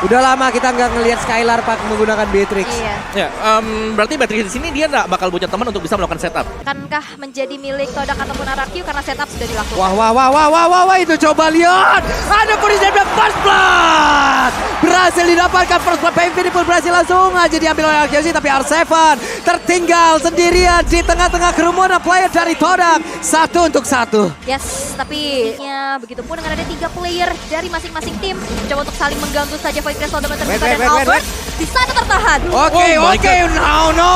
Udah lama kita nggak ngelihat Skylar Pak menggunakan Beatrix. Iya. Ya, berarti Beatrix di sini dia nggak bakal punya teman untuk bisa melakukan setup. Akankah menjadi milik Todak ataupun RRQ karena setup sudah dilakukan? Wah, itu coba lihat. Ada Puris dan first blood. Berhasil didapatkan first blood. PMV pun berhasil langsung aja diambil oleh RQC. Tapi R7 tertinggal sendirian di tengah-tengah kerumunan player dari Todak. 1 untuk 1. Yes, tapi ya begitupun dengan ada 3 player dari masing-masing tim. Coba untuk saling mengganggu saja Void Crystal dan Albert. Di sana tertahan. Oke, Oh my God. no.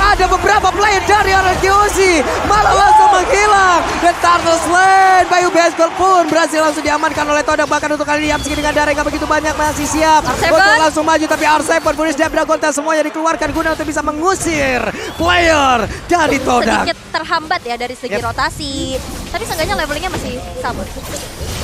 Ada beberapa player dari RQC malah langsung menghilang. Dan Turtle Slane, Bayu Baseball pun berhasil langsung diamankan oleh Todak. Bahkan untuk kali ini Yamski dengan darah yang begitu banyak masih siap R7. untuk langsung maju. Tapi R7, Puris dan Dragonta semuanya dikeluarkan guna untuk bisa mengusir player dari Todak. Sedikit terhambat ya dari segi rotasi. Tapi seenggaknya levelingnya masih sama.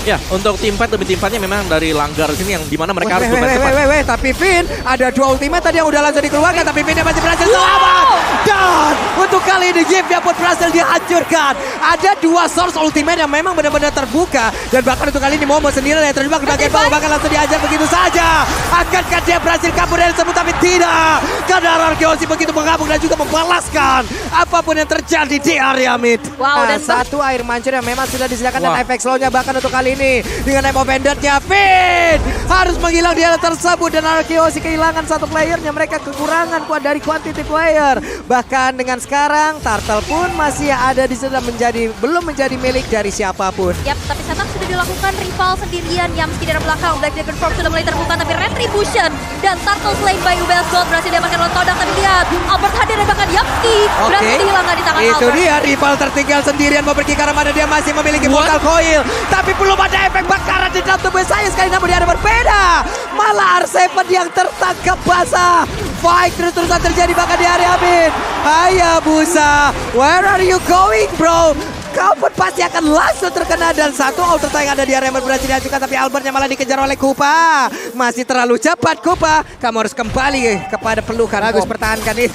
Ya, untuk tim fight lebih tim fightnya memang dari Langgar sini yang dimana mereka harus bermain cepat. Tapi Finn ada 2 ultimate tadi yang udah langsung dikeluarkan. Tapi Finn masih berhasil selamat. Dan untuk kali ini Gift pun berhasil dihancurkan. Ada 2 source ultimate yang memang benar-benar terbuka. Dan bahkan untuk kali ini Momo sendiri yang terjebak di bagian bawah. Bahkan langsung diajar begitu saja. Akankah dia berhasil kabur dari tersebut? Tapi tidak. Karena RRQ begitu mengamuk dan juga membalaskan apapun yang terjadi di area mid. Wow, dan satu air mancur yang memang sudah disediakan dan Wah. efek slownya bahkan untuk kali ini dengan Nemo Banditnya Finn harus menghilang di area tersebut dan RQC kehilangan 1 playernya. Mereka kekurangan dari quantity player. Bahkan dengan sekarang Turtle pun masih ada di sana belum menjadi milik dari siapapun. Yap, tapi setup sudah dilakukan. Rival sendirian, Yamski dari belakang. Black Dragon Form sudah mulai terbuka, tapi Retribution dan Turtle Slane by Ubel Gold berhasil diamankan oleh Todak. Tapi lihat, Albert hadir dan bahkan Yamski berhasil dihilangkan di tangan Itu Albert. dia rival tertinggal sendirian mau pergi ke arah mana. Dia masih memiliki portal coil, tapi belum ada efek bakaran di dalam tubuh saya sekali. Namun dia ada berbeda, malah R7 yang tertangkap basah. Fight terus-terusan terjadi bahkan di area mid. Hayabusa, where are you going bro? Kau pun pasti akan langsung terkena. Dan 1 outer yang ada di area mid berhasil diajukan. Tapi Albertnya malah dikejar oleh Kupa. Masih terlalu cepat Kupa. Kamu harus kembali kepada pelukan. Bagus pertahankan ini.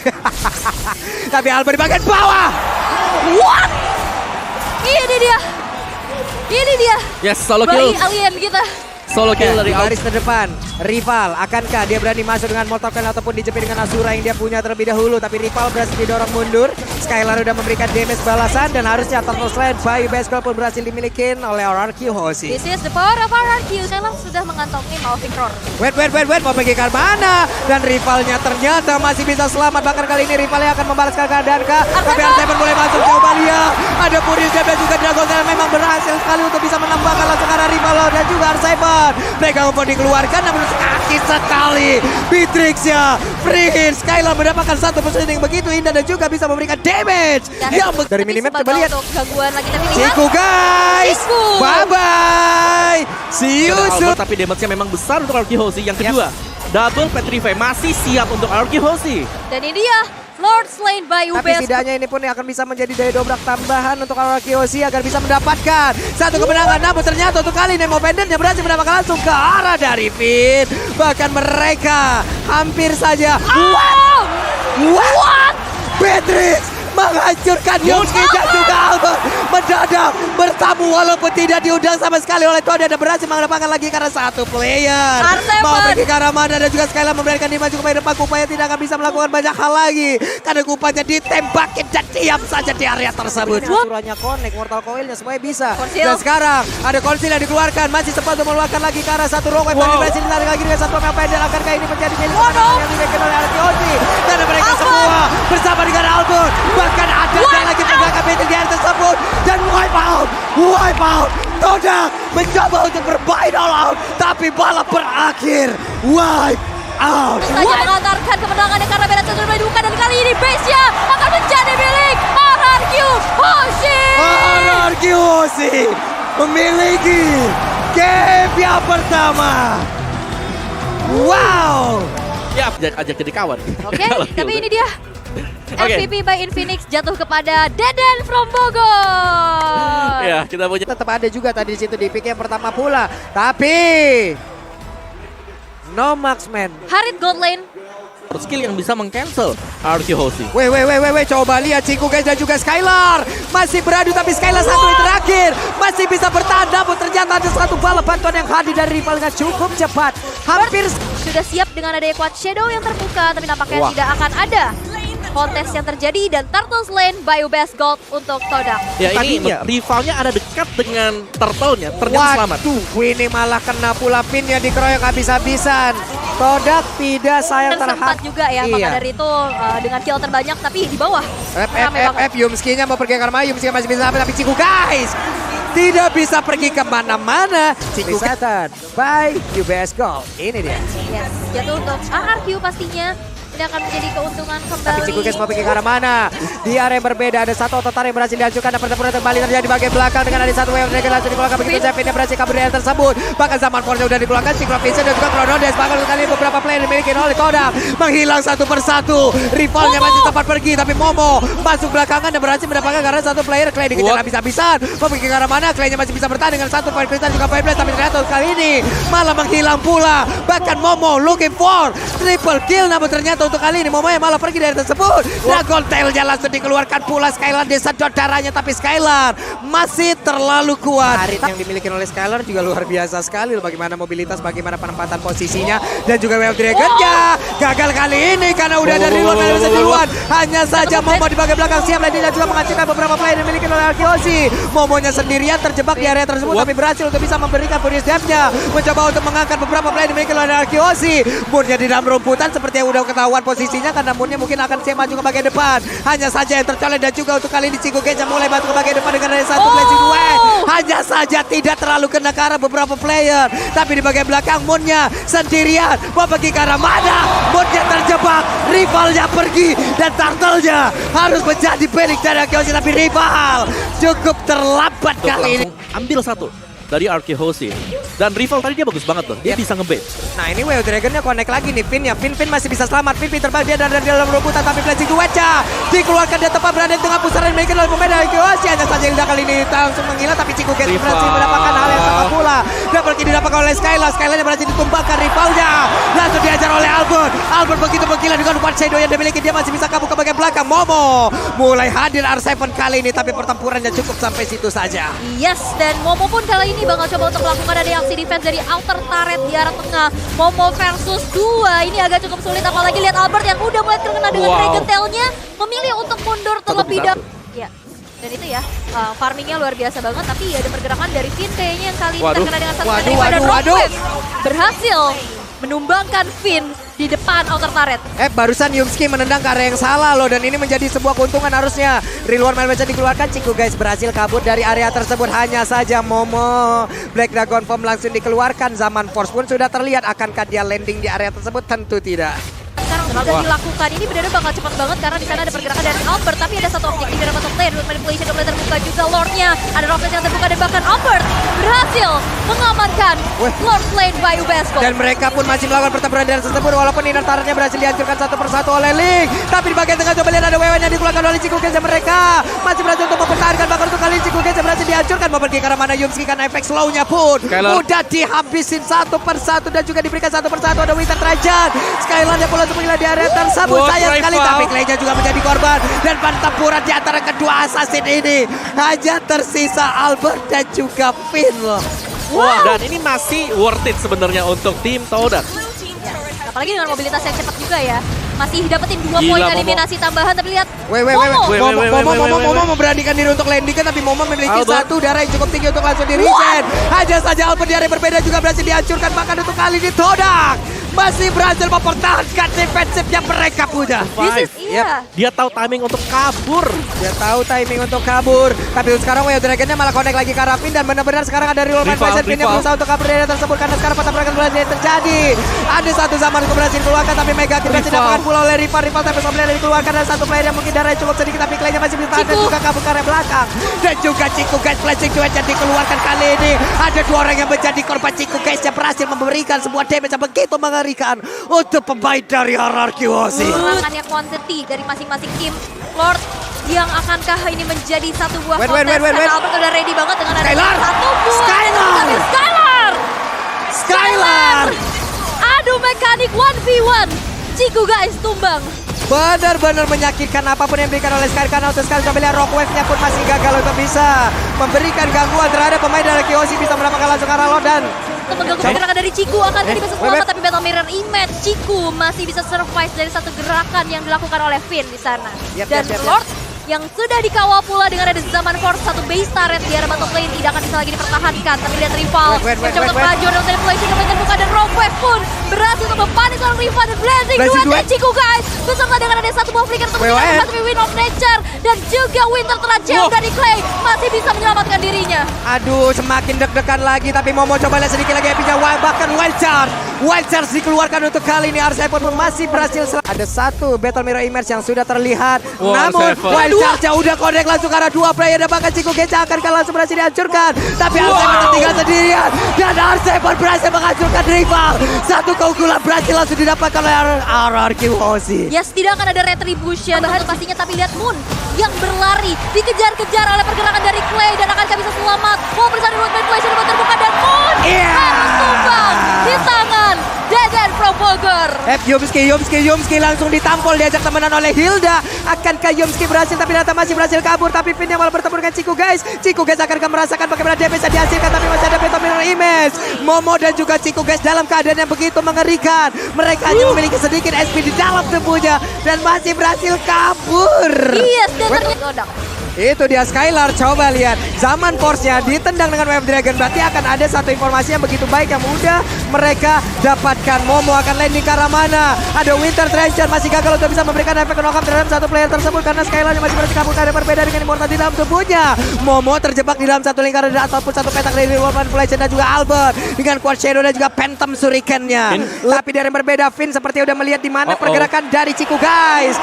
Tapi Albert di bagian bawah. What? Ini dia. Yes, solo Bayi kill. alien kita. Solo kill dari Baris terdepan, rival akankah dia berani masuk dengan Molotov Coil ataupun dijepit dengan Asura yang dia punya terlebih dahulu. Tapi rival berhasil didorong mundur. Skylar udah memberikan damage balasan dan harusnya Turtle Slane Bayu Baseball pun berhasil dimiliki oleh RRQ Hoshi. This is the power of RRQ. Skylar sudah mengantongi Malvin Roar. Wait, mau pergi ke mana? Dan rivalnya ternyata masih bisa selamat. Bahkan kali ini rivalnya akan membalaskan keadaan kah? Tapi R7 boleh masuk, coba lihat. Ada Puris dan juga Dragon yang memang berhasil sekali untuk bisa menambahkan langsung arah rival dan juga R7. Mereka pun dikeluarkan namun sakit sekali. Beatrix-nya free hit. Skylar mendapatkan 1 positioning begitu indah dan juga bisa memberikan damage. Dari minimap coba lihat. Untuk gangguan lagi tapi lihat. Ciku guys. Ciku. Bye-bye. See you soon. Tapi damage-nya memang besar untuk RRQ Hoshi. Yang kedua, double Petrify masih siap untuk RRQ Hoshi. Dan ini dia Lord Slane by Tapi Ubel. setidaknya ini pun akan bisa menjadi daya dobrak tambahan untuk RRQ Hoshi agar bisa mendapatkan 1 kemenangan. Namun ternyata untuk kali Nemo Banditnya berhasil mendapatkan langsung ke arah dari Finn. Bahkan mereka hampir saja. What? Beatrix menghancurkan Yamski dan juga Albert mendadak bertamu walaupun tidak diundang sama sekali oleh Todak dan berhasil mendapatkan lagi karena 1 player. R7. Mau pergi ke arah mana dan juga Skylar memberikan dia maju ke depan. Kupanya tidak akan bisa melakukan banyak hal lagi karena Kupanya ditembakin dan diam saja di area tersebut. Suranya connect, mortal coilnya semuanya bisa. Konsil. Dan sekarang ada konsil yang dikeluarkan, masih sempat untuk mengeluarkan lagi ke arah 1 rock. Wow. Berhasil ditarik lagi dengan 1 pendek. Akankah ini menjadi milik yang dimiliki oleh RRQ Hoshi? Dan mereka Albert. semua bersama dengan Albert. Bahkan ada lagi pergerakan Beatrix di area tersebut dan wipe out. Todak mencoba untuk bermain all out, tapi balap berakhir wipe out. Saja mengantarkan kemenangannya karena Berat sudah dibuka dan kali ini base-nya akan menjadi milik RRQ Hoshi. RRQ Hoshi memiliki game yang pertama. Wow. Ya, ajak jadi kawan. Oke, tapi ini dia Oke. MVP by Infinix jatuh kepada Deden from Bogor. Ya, kita punya Tetap ada juga tadi di situ di pick yang pertama pula, tapi no marksman. Harit Gold Lane. skill yang bisa meng-cancel RRQ Hoshi. Weh, coba lihat Ciku guys dan juga Skylar. Masih beradu tapi Skylar satu yang terakhir. Masih bisa bertahan namun ternyata ada 1 bala bantuan yang hadir dari rivalnya cukup cepat. hampir Sudah siap dengan adanya Quad Shadow yang terbuka, tapi nampaknya Wah. tidak akan ada kontes yang terjadi dan Turtle Lane by Ubes Gold untuk Todak. Ya ini Tadinya. rivalnya ada dekat dengan turtle-nya, ternyata selamat. Waduh, ini malah kena pula pinnya dikeroyok habis-habisan. Todak tidak sayang Dan sempat terhad. juga ya, maka Iya. dari itu dengan kill terbanyak tapi di bawah. Rame banget. Yumski-nya mau pergi ke arah mana? Yumski masih bisa sampai, tapi Ciku guys tidak bisa pergi kemana-mana. Ciku Satan by UBS Gold. Ini dia. Yes, jatuh untuk ARQ pastinya. Ini akan menjadi keuntungan Tapi kembali. Ciku guys mau pergi ke arah mana? Di area yang berbeda ada satu otot tarik yang berhasil dihancurkan dan pertempuran kembali terjadi di bagian belakang dengan ada satu wave dragon langsung dikeluarkan begitu Zepin yang berhasil kabur dari area tersebut. Bahkan zaman Forza sudah dikeluarkan, Cyclops Vincent dan juga Chronodes. Bahkan kali ini beberapa player dimiliki oleh Todak menghilang satu persatu. Rivalnya masih sempat pergi tapi Momo masuk belakangan dan berhasil mendapatkan karena satu player Clay dikejar habis-habisan. Mau pergi ke arah mana? Claynya masih bisa bertahan dengan satu Fire Crystal juga Fire Blast, tapi ternyata kali ini malah menghilang pula. Bahkan Momo looking for triple kill, namun ternyata untuk kali ini Momo yang malah pergi dari tersebut. Dragon Tail-nya langsung dikeluarkan pula. Skylar disedot darahnya, tapi Skylar masih terlalu kuat. Karit yang dimiliki oleh Skylar juga luar biasa sekali. Bagaimana mobilitas, bagaimana penempatan posisinya, dan juga Wave Dragon-nya gagal kali ini karena udah dari luar dari duluan. Hanya saja Momo di bagian belakang siap, dan dia juga menghancurkan beberapa player yang dimiliki oleh Arkeosi. Momonya sendirian terjebak di area tersebut, tapi berhasil untuk bisa memberikan body step-nya, mencoba untuk mengangkat beberapa player yang dimiliki oleh Arkeosi. Moonnya di dalam rumputan seperti yang udah ketahuan posisinya, karena Moonnya mungkin akan siap maju ke bagian depan. Hanya saja yang tercolek, dan juga untuk kali ini Ciku Gage yang mulai maju ke bagian depan dengan ada satu blazing duet. Hanya saja tidak terlalu kena ke arah beberapa player, tapi di bagian belakang Moonnya sendirian mau pergi ke arah mana? Moonnya terjebak, rivalnya pergi, dan Turtle-nya harus menjadi panic dari Arkeosi, tapi rival cukup terlambat kali ini. Ambil satu dari Arkeosi. Dan rival tadi dia bagus banget tuh. Dia bisa ngebait. Nah ini Wave Dragon-nya connect lagi nih Finn-nya. Finn masih bisa selamat. Finn terbang dia dari dalam rumputan, tapi blazing duetnya dikeluarkan, dia tepat berada di tengah pusaran yang dimiliki oleh pemain dari Arkeosi. Hanya saja Hilda kali ini langsung menghilang, tapi Ciku Gage berhasil mendapatkan hal yang sama pula. Double kill didapatkan oleh Skylar. Skylar-nya berhasil ditumbangkan rivalnya. Langsung diajar oleh Albert. Albert begitu menggila dengan Quad Shadow yang dimiliki, dia masih bisa kabur ke bagian belakang. Momo mulai hadir R7 kali ini, tapi pertempurannya cukup sampai situ saja. Yes, dan Momo pun kali ini bakal coba untuk melakukan ada aksi defense dari outer turret di arah tengah. Momo versus 2, ini agak cukup sulit, apalagi lihat Albert yang udah mulai terkena dengan Dragon Tail-nya, memilih untuk mundur terlebih dahulu. Ya, dan itu ya, farmingnya luar biasa banget, tapi ada pergerakan dari Finn kayaknya yang kali ini terkena dengan satu dan Rockwave berhasil menumbangkan Finn di depan outer turret. Barusan Yumski menendang ke area yang salah loh, dan ini menjadi sebuah keuntungan harusnya. Real War Melmecha dikeluarkan, Ciku guys berhasil kabur dari area tersebut. Hanya saja Momo Black Dragon Form langsung dikeluarkan. Zaman Force pun sudah terlihat, akankah dia landing di area tersebut? Tentu tidak. Sekarang sudah dilakukan, ini benar-benar bakal cepat banget karena di sana ada pergerakan dari Albert, tapi ada satu objektif dari top lane. Root Manipulation udah mulai terbuka juga, Lordnya ada Rockets yang terbuka, dan bahkan Albert berhasil mengamankan Lord Lane by Ubesco. Dan mereka pun masih melakukan pertempuran dari tersebut, walaupun inner turret-nya berhasil dihancurkan satu persatu oleh Link. Tapi di bagian tengah coba lihat ada wewen yang dikeluarkan oleh Ciku Gage, mereka masih berhasil untuk mempertahankan. Bahkan untuk kali ini Ciku Gage berhasil dihancurkan. Mau pergi ke arah mana Yumski, karena efek slow-nya pun udah dihabisin satu persatu, dan juga diberikan satu persatu. Ada Winter Trajan, Skylar yang pula untuk menghilangkan di area tersebut. Sayang sekali, tapi Clay-nya juga menjadi korban. Dan pertempuran di antara kedua assassin ini hanya tersisa Albert dan juga Finn loh. Wah, dan ini masih worth it sebenarnya untuk tim Todak. Ya, apalagi dengan mobilitas yang cepat juga ya. Masih dapetin 2 poin Momo. eliminasi tambahan, tapi lihat Momo memberanikan diri untuk landing, tapi Momo memiliki satu darah yang cukup tinggi untuk langsung di reset. Hanya saja Albert di area berbeda juga berhasil dihancurkan. Bahkan untuk kali ini Todak masih berhasil mempertahankan defensifnya mereka punya. Dia tahu timing untuk kabur. Dia tahu timing untuk kabur. Tapi sekarang Wave Dragon-nya malah connect lagi ke arah Finn, dan benar-benar sekarang ada Real Man Bison. Finn yang berusaha untuk kabur dari area tersebut, karena sekarang pertempuran berhasil terjadi. Ada satu zaman untuk berhasil keluarkan, tapi Mega Kill berhasil dapatkan pula oleh Rival tapi sebenarnya dikeluarkan. Ada satu player yang mungkin darahnya cukup sedikit, tapi Clay-nya masih bisa tahan dan juga kabur ke area belakang. Dan juga Ciku guys flashing duet yang dikeluarkan kali ini. Ada 2 orang yang menjadi korban. Ciku guys yang berhasil memberikan sebuah damage yang begitu mengerikan untuk pemain dari Arkeosi. Serangannya quantity dari masing-masing tim. Lord yang akankah ini menjadi satu buah kontes? Karena Albert udah ready banget dengan ada satu buah. Skylar! Aduh, mekanik 1v1. Ciku guys tumbang. Benar-benar menyakitkan apapun yang diberikan oleh Skylar, karena untuk sekali coba lihat Rockwave-nya pun masih gagal untuk bisa memberikan gangguan terhadap pemain dari Arkeosi. Bisa mendapatkan langsung arah Lord, dan untuk mengganggu pergerakan dari Ciku. Akankah dia bisa selamat, tapi Battle Mirror Image Ciku masih bisa survive dari satu gerakan yang dilakukan oleh Finn di sana. Dan Lord yang sudah dikawal pula dengan ada Zaman Force, satu base turret di arah bottom lane tidak akan bisa lagi dipertahankan. Tapi lihat rival mencoba untuk maju dan manipulation kembali terbuka, dan Rogue pun berhasil untuk mempanis seorang rival dan blazing dua Ciku guys. Beserta dengan ada satu buah flicker untuk tapi Wind of Nature dan juga Winter telah jauh dari Clay masih bisa menyelamatkan dirinya. Aduh, semakin deg-degan lagi, tapi Momo coba lihat sedikit lagi epinya, bahkan Wild Charge dikeluarkan untuk kali ini. R7 pun masih berhasil. Ada satu Battle Mirror Image yang sudah terlihat, namun Wild Charge udah connect langsung karena dua player, dan bahkan Ciku Geca akan langsung berhasil dihancurkan, tapi R7 tertinggal sendirian dan R7 berhasil menghancurkan rival. Satu keunggulan berhasil langsung didapatkan oleh RRQ Hoshi. Yes, tidak akan ada retribution bahan pastinya, tapi lihat Moon yang berlari dikejar-kejar oleh pergerakan dari Clay, dan akankah bisa selamat? Mau bersama dengan manipulation yang terbuka, dan Moon harus tumbang di tangan Deden from Bogor. Yumski langsung ditampol, diajak temenan oleh Hilda. Akankah Yumski berhasil, tapi ternyata masih berhasil kabur, tapi Finn yang malah bertemu dengan Ciku guys. Ciku guys akan merasakan bagaimana damage yang dihasilkan, tapi masih ada Battle Mirror Image. Momo dan juga Ciku guys dalam keadaan yang begitu mengerikan. Mereka hanya memiliki sedikit SP di dalam tubuhnya dan masih berhasil kabur. Yes, dan ternyata itu dia Skylar, coba lihat Zaman Force-nya ditendang dengan Wave Dragon. Berarti akan ada satu informasi yang begitu baik yang mudah mereka dapatkan. Momo akan landing ke arah mana? Ada Winter Treasure masih gagal untuk bisa memberikan efek knock-up terhadap satu player tersebut, karena Skylar masih berhasil kabur. Ada berbeda dengan Immortal di dalam tubuhnya. Momo terjebak di dalam satu lingkaran ataupun satu petak dari World Manipulation, dan juga Albert dengan Quad Shadow dan juga Phantom Shuriken-nya. Tapi dari yang berbeda, Finn seperti udah melihat di mana pergerakan dari Ciku guys.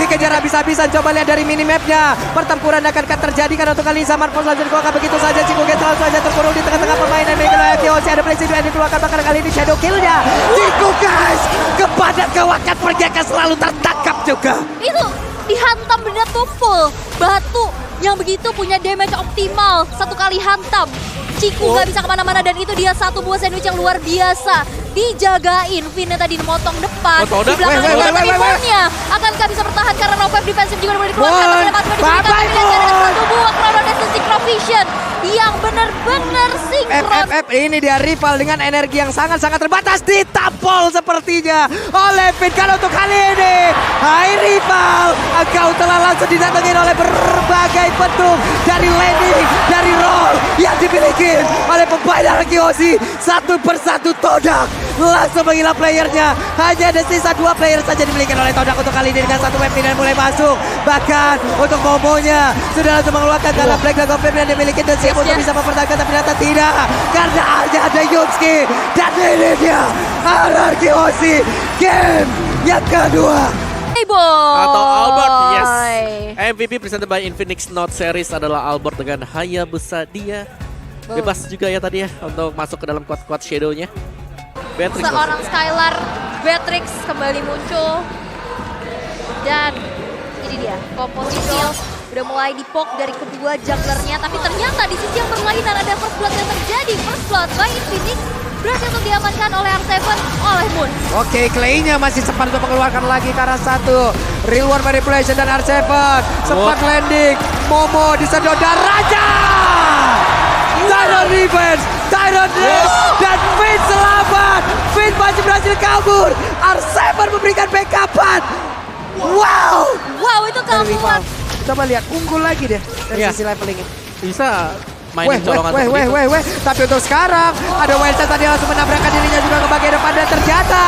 Dikejar habis-habisan. Coba lihat dari minimapnya. Pertempuran akan terjadi karena untuk kali ini Zaman Force langsung dikeluarkan begitu saja. Ciku guys langsung saja terkurung di tengah-tengah permainan. Hoshi ada Blazing yang dikeluarkan, bahkan kali ini Shadow Kill-nya. Ciku guys kepada kewakat pergi akan selalu tertangkap juga. Itu dihantam benda tumpul batu yang begitu punya damage optimal. Satu kali hantam Ciku gak bisa kemana-mana, dan itu dia satu buah sandwich yang luar biasa. Dijagain, Finn tadi memotong depan di belakang Rivalnya. Akankah bisa bertahan karena no wave defensif juga boleh dikeluarkan. Satu buah Chrono Destiny Provision yang benar-benar sinkron. Ini dia rival dengan energi yang sangat-sangat terbatas, ditampol sepertinya oleh Finn. Kalau untuk kali ini, hai rival, engkau telah langsung didatengin oleh berbagai bentuk dari landing, dari roll yang dimiliki oleh pemain RRQ Hoshi. Satu persatu Todak langsung menghilang playernya. Hanya ada sisa dua player saja dimiliki oleh Todak untuk kali ini, dengan satu wave dan mulai masuk. Bahkan untuk Momonya sudah langsung mengeluarkan karena Black Dragon Flame yang dimiliki dan siap untuk bisa mempertahankan, tapi ternyata tidak, karena hanya ada Yumski. Dan ini dia RRQ Hoshi game yang kedua. Atau Albert, yes. MVP presented by Infinix Note Series adalah Albert dengan Hayabusa dia. Bebas juga ya tadi ya untuk masuk ke dalam quad shadow-nya. Beatrix seorang Skylar, Beatrix kembali muncul. Dan ini dia, komposisi udah mulai dipok dari kedua junglernya. Tapi ternyata di sisi yang berlainan ada first blood yang terjadi. First blood by Infinix berhasil untuk diamankan oleh R7 oleh Moon. Oke, Clay-nya masih sempat untuk mengeluarkan lagi karena satu Real World Manipulation, dan R7 sempat landing. Momo disedot dan Raja Tyron Revenge, Tyron dan Finn selamat. Finn masih berhasil kabur. R7 memberikan backupan. Wow, itu keunggulan. Coba lihat, unggul lagi deh dari sisi levelingnya. Bisa mainin colongan tapi untuk sekarang ada Wildcat tadi langsung menabrakkan dirinya juga ke bagian depan, dan ternyata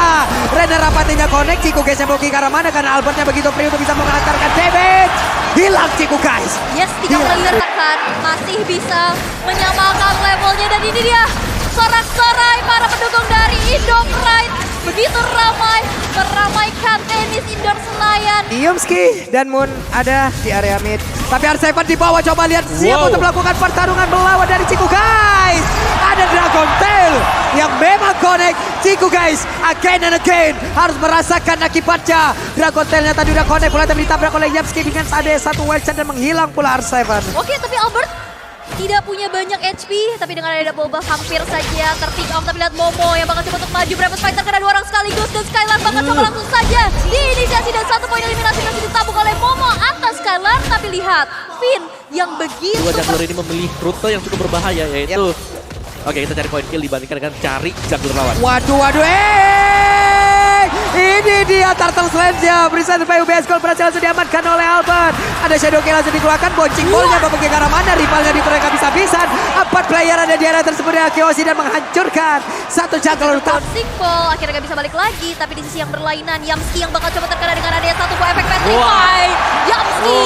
Renner rapatinya connect. Ciku guys yang ke arah mana karena Albertnya begitu free untuk bisa mengantarkan damage. Hilang Ciku guys. Yes, 3 player tekan masih bisa menyamakan levelnya, dan ini dia sorak-sorai para pendukung dari Indo Pride. Begitu ramai meramaikan tenis indoor Senayan. Yumski dan Moon ada di area mid, tapi R7 di bawah. Coba lihat, siap untuk melakukan pertarungan melawan dari Ciku guys. Ada Dragon Tail yang memang connect. Ciku guys again and again harus merasakan akibatnya. Dragon Tailnya tadi udah connect, mulai ditabrak oleh Yumski dengan ada satu wild shot dan menghilang pula R7. Oke, tapi Albert tidak punya banyak HP, tapi dengan ada double buff hampir saja terpick off. Tapi lihat Momo yang bakal coba untuk maju, berapa fighter kena 2 orang sekaligus, dan Skylar bakal coba langsung saja diinisiasi, dan 1 poin eliminasi masih ditabung oleh Momo atas Skylar. Tapi lihat Finn yang begitu dua jungler ini memilih rute yang cukup berbahaya, yaitu Oke, kita cari point kill dibandingkan dengan cari jungler lawan. Waduh, ini dia Turtle Sledge-nya. Present by UBS Gold berhasil langsung diamankan oleh Albert. Ada Shadow Kill langsung dikeluarkan. Boncing ballnya Bapak ke arah mana. Rivalnya diturunkan bisa-bisan. 4 player ada di area tersebut dari Arkeosi dan menghancurkan satu jungler utama. Bouncing ball akhirnya gak bisa balik lagi. Tapi di sisi yang berlainan, Yamski yang bakal coba terkena dengan adanya satu buah efek Petrify. Yamski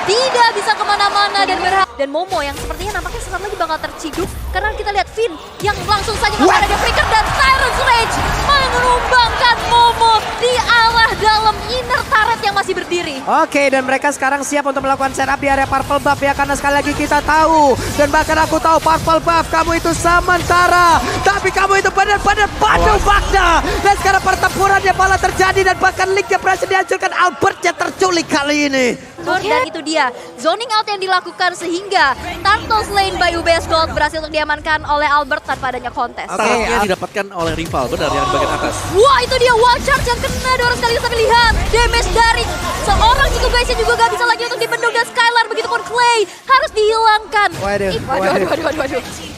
tidak bisa kemana-mana dan dan Momo yang sepertinya nampaknya sesaat lagi bakal terciduk karena kita lihat Finn yang langsung saja melakukan ada flicker dan Tyrant's Rage menumbangkan Momo di arah dalam inner turret yang masih berdiri. Oke, dan mereka sekarang siap untuk melakukan setup di area Purple Buff ya, karena sekali lagi kita tahu dan bahkan aku tahu Purple Buff kamu itu sementara, tapi kamu itu benar-benar padu fakta. Dan sekarang pertempurannya malah terjadi dan bahkan League-nya berhasil dihancurkan. Albertnya terculik kali ini. Dan itu dia zoning out yang dilakukan sehingga Turtle Slain by UBS Gold berhasil untuk diamankan oleh Albert tanpa adanya kontes. Startnya didapatkan oleh rival, benar yang di bagian atas. Wah, itu dia wall charge yang kena dorong sekali, tapi lihat damage dari seorang Chico guys yang juga gak bisa lagi untuk dibendung, dan Skylar begitupun Clay harus dihilangkan. Waduh.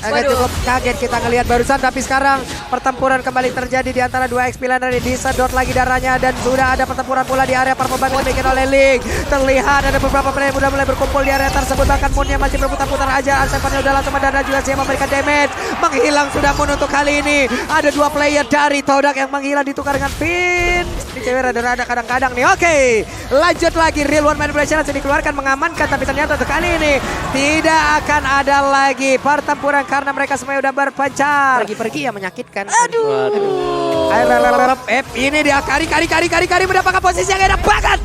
Agak cukup kaget kita ngelihat barusan, tapi sekarang pertempuran kembali terjadi di antara dua XP laner. Disedot lagi darahnya dan sudah ada pertempuran pula di area Purple Buff yang dibikin oleh Link. Terlihat ada beberapa player yang sudah mulai berkumpul di area tersebut, bahkan Moonnya masih berputar-putar aja. Arsefannya udah langsung mendarat juga siap memberikan damage. Menghilang sudah Moon untuk kali ini. Ada 2 player dari Todak yang menghilang ditukar dengan Finn. Ini cewek rada-rada kadang-kadang nih. Oke, lanjut lagi. Real One Manipulation langsung dikeluarkan mengamankan, tapi ternyata untuk kali ini tidak akan ada lagi pertempuran karena mereka semuanya udah berpencar. Pergi-pergi ya menyakitkan. Aduh. Ini dia kari mendapatkan posisi yang enak banget.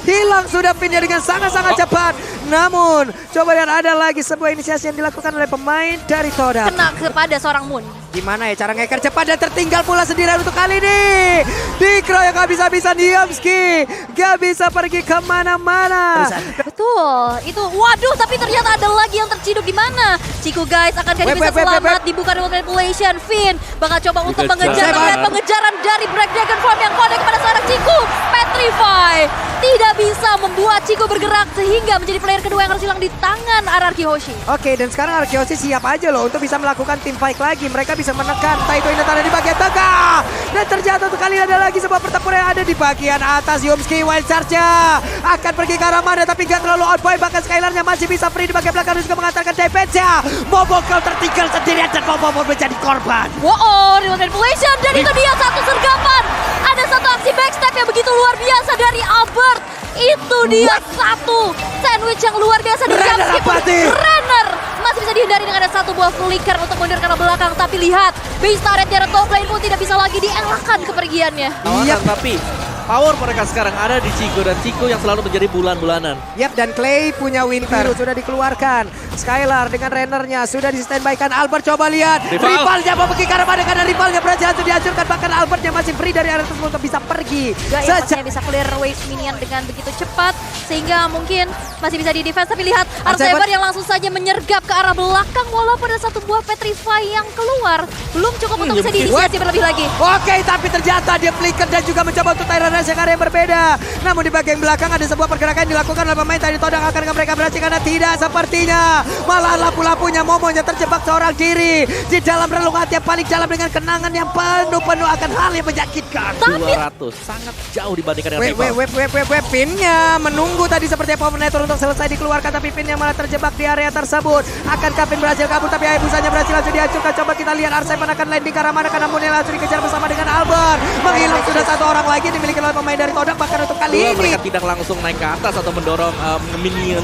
Hilang sudah pinnya dengan sangat-sangat cepat. Namun, coba lihat ada lagi sebuah inisiasi yang dilakukan oleh pemain dari Todak. Kena kepada seorang Moon. Gimana ya cara ngeker cepat dan tertinggal pula sendirian untuk kali ini. Dikeroyok gak bisa-bisa Yamski. Gak bisa pergi kemana-mana. Betul, itu waduh, tapi ternyata ada lagi yang terciduk di mana. Chico guys akan jadi bisa selamat dibuka dengan manipulation. Finn bakal coba untuk mengejar, melihat pengejaran dari Black Dragon Form yang kode kepada seorang Chico. Petrify tidak bisa membuat Chico bergerak sehingga menjadi player kedua yang harus hilang di tangan Ararki Hoshi. Oke, dan sekarang Ararki Hoshi siap aja loh untuk bisa melakukan team fight lagi. Mereka bisa menekan Taito Inatara di bagian tengah. Dan terjatuh untuk kali ada lagi sebuah pertempuran yang ada di bagian atas. Yumski wild charge-nya akan pergi ke arah mana, tapi gak terlalu outboy. Bahkan Skylar-nya masih bisa free di bagian belakang dan juga mengantarkan damage-nya. Momo kau tertinggal sendirian dan Momo menjadi korban. Wow, real manipulation, dan itu dia satu sergapan. Ada satu aksi backstep yang begitu luar biasa dari Albert. Itu dia satu sandwich yang luar biasa dari Yamski. Renner masih bisa dihindari dengan ada satu buah flicker untuk mundur ke belakang. Tapi lihat, base turret dari top lane pun tidak bisa lagi dielakkan kepergiannya. Iya, tapi power mereka sekarang ada di Chico, dan Chico yang selalu menjadi bulan-bulanan. Yap, dan Clay punya Winter sudah dikeluarkan. Skylar dengan Rennernya sudah di-standby-kan. Albert coba lihat. Rivalnya mau pergi karena karena rivalnya berhasil untuk dihancurkan. Bahkan Albertnya masih free dari area tersebut untuk bisa pergi. Gak bisa clear wave minion dengan begitu cepat. Sehingga mungkin masih bisa di-defense. Tapi lihat, Arsever yang langsung saja menyergap ke arah belakang. Walaupun ada satu buah Petrify yang keluar. Belum cukup untuk bisa diinisiasi berlebih lagi. Oke, tapi ternyata dia flicker dan juga mencoba untuk Tyrant yang area yang berbeda. Namun di bagian belakang ada sebuah pergerakan yang dilakukan oleh pemain tadi Todak. Akan mereka berhasil karena tidak sepertinya. Malah lampu-lampunya Momonya terjebak seorang diri di dalam relung hati yang paling dalam dengan kenangan yang penuh akan hal yang menyakitkan. 200 sangat jauh dibandingkan dengan rival. Pinnya menunggu tadi seperti Powernator untuk selesai dikeluarkan, tapi Pinnya malah terjebak di area tersebut. Akankah Pin berhasil kabur, tapi Hayabusanya berhasil langsung dihancurkan. Coba kita lihat Arseven akan landing ke arah mana, karena Moonnya langsung dikejar bersama dengan Albert. Menghilang sudah satu orang lagi dimiliki oleh pemain dari Todak. Bahkan untuk kali ini mereka tidak langsung naik ke atas atau mendorong minion.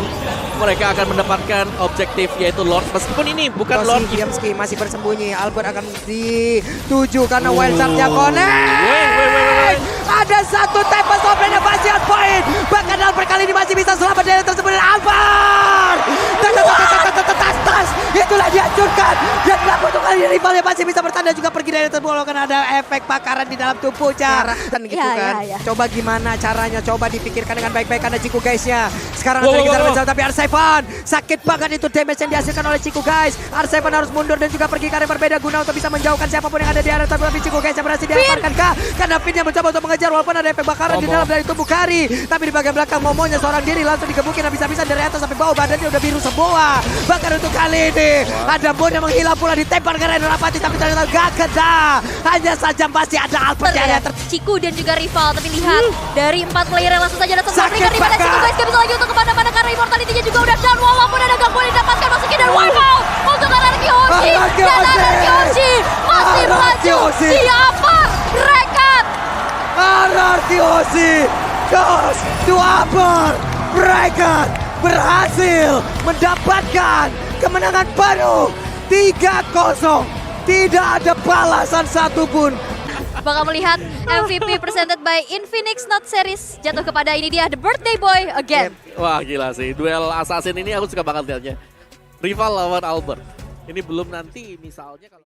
Mereka akan mendapatkan objektif yaitu Lord. Meskipun ini bukan Lord. Yamski masih bersembunyi. Albert akan dituju karena wild charge-nya connect. Ada satu Tempest of Rain yang masih on point. Bahkan Albert kali ini masih bisa selamat dari tersebut. Albert! Itulah dihancurkan. Dan untuk kali ini rivalnya masih bisa bertanda juga pergi dari tersebut. Kalau kan ada efek bakaran di dalam tubuhnya. Dan gitu kan. Coba gimana caranya. Coba dipikirkan dengan baik-baik karena Chico guys-nya. Sekarang ada dikejar bersama, tapi Arseven sakit banget itu damage yang dihasilkan oleh Chico guys. Arseven harus mundur dan juga pergi ke area berbeda guna untuk bisa menjauhkan siapapun yang ada di area tersebut. Tapi Chico guys yang berhasil diamankan kah? Karena Finn yang mencoba untuk mengejar walaupun ada efek bakaran di dalam dari tubuh Kari. Tapi di bagian belakang Momonya seorang diri langsung dikebukin habis-habisan dari atas sampai bawah, badannya udah biru semua. Bahkan untuk kali kali ini. Ada Moon yang menghilang pula ditempar ke Reno Rapati, tapi ternyata gak kena. Hanya saja masih ada Albert yang Ciku dan juga rival, tapi lihat dari 4 player yang langsung saja datang memberikan di mana banget. Ciku guys gak bisa lagi untuk kemana-mana karena immortality-nya juga udah down walaupun ada gangguan yang didapatkan masukin dan wipe out untuk Anarchy Hoshi dan Anarchy Hoshi masih melaju di upper rekat. Anarchy Hoshi goes to upper bracket, berhasil mendapatkan kemenangan penuh 3-0. Tidak ada balasan satupun. Bakal melihat MVP presented by Infinix Not Series jatuh kepada ini dia The Birthday Boy again. Wah gila sih, duel assassin ini aku suka banget liatnya. Rival lawan Albert. Ini belum nanti misalnya kalau